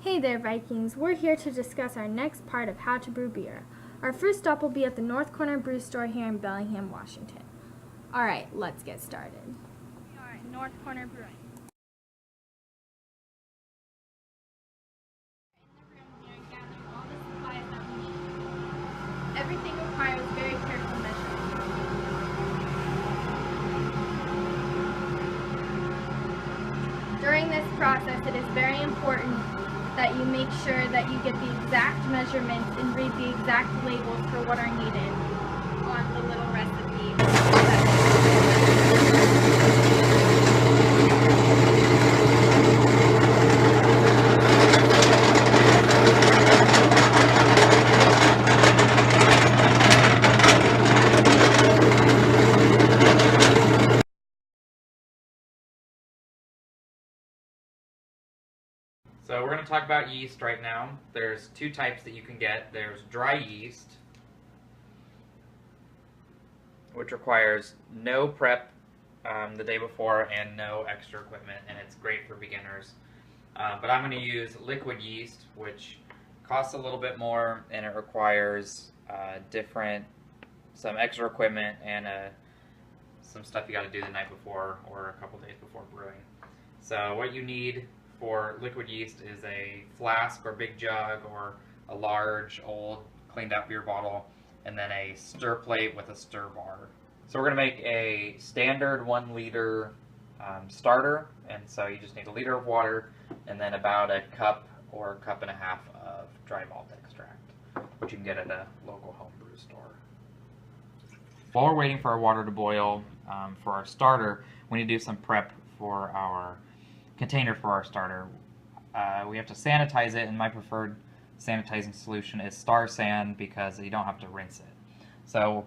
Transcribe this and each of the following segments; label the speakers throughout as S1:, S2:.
S1: Hey there, Vikings. We're here to discuss our next part of how to brew beer. Our first stop will be at the North Corner Brew Store here in Bellingham, Washington. Alright, let's get started. We are at North Corner Brewing. In the room here, gathering all the supplies that we need. Everything requires very careful measurement. During this process, it is very important that you make sure that you get the exact measurements and read the exact labels for what are needed on the little recipe.
S2: So we're going to talk about yeast right now. There's two types that you can get. There's dry yeast, which requires no prep the day before and no extra equipment, and it's great for beginners. But I'm going to use liquid yeast, which costs a little bit more, and it requires some extra equipment and some stuff you got to do the night before or a couple days before brewing. So what you need for liquid yeast is a flask or big jug or a large old cleaned out beer bottle, and then a stir plate with a stir bar. So we're going to make a standard 1 liter starter, and so you just need a liter of water and then about a cup or a cup and a half of dry malt extract, which you can get at a local homebrew store. While we're waiting for our water to boil for our starter, we need to do some prep for our container for our starter. We have to sanitize it, and my preferred sanitizing solution is Star San because you don't have to rinse it. So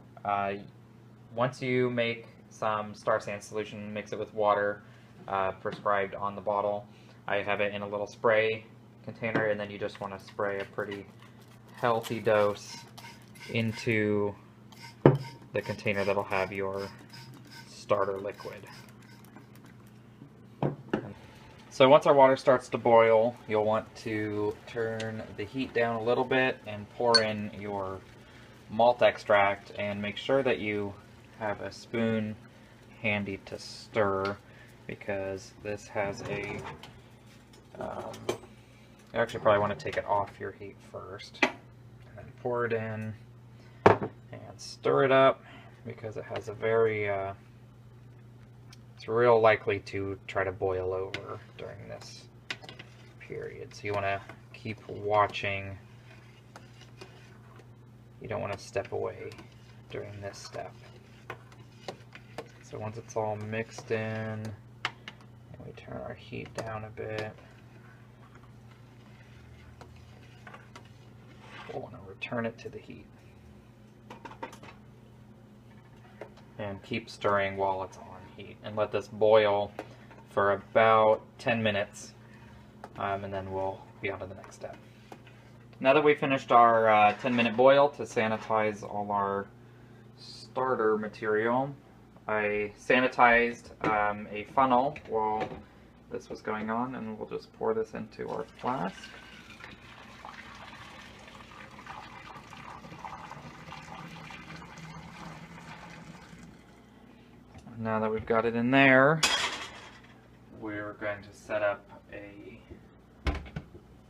S2: once you make some Star San solution, mix it with water prescribed on the bottle. I have it in a little spray container, and then you just want to spray a pretty healthy dose into the container that'll have your starter liquid. So once our water starts to boil, you'll want to turn the heat down a little bit and pour in your malt extract, and make sure that you have a spoon handy to stir, because this has a you actually probably want to take it off your heat first and then pour it in and stir it up, because it has a very it's real likely to try to boil over during this period. So you want to keep watching. You don't want to step away during this step. So once it's all mixed in, and we turn our heat down a bit, we'll want to return it to the heat. And keep stirring while it's on heat, and let this boil for about 10 minutes, and then we'll be on to the next step. Now that we've finished our 10-minute boil to sanitize all our starter material, I sanitized a funnel while this was going on, and we'll just pour this into our flask. Now that we've got it in there, we're going to set up a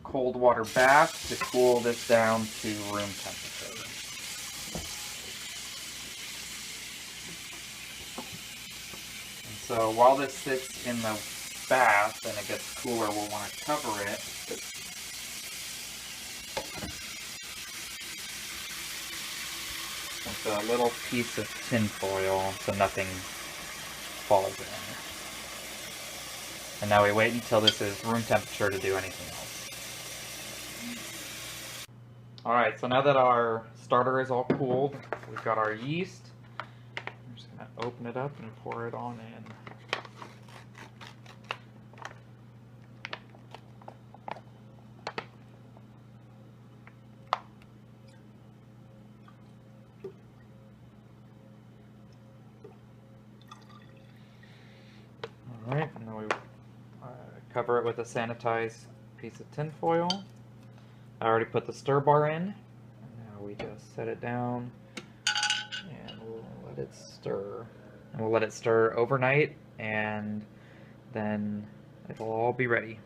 S2: cold water bath to cool this down to room temperature. And so while this sits in the bath and it gets cooler, we'll want to cover it with a little piece of tin foil so nothing falls in. And now we wait until this is room temperature to do anything else. Alright, so now that our starter is all cooled, we've got our yeast. I'm just going to open it up and pour it on in. Alright, and then we cover it with a sanitized piece of tin foil. I already put the stir bar in. Now we just set it down and we'll let it stir. And we'll let it stir overnight, and then it'll all be ready.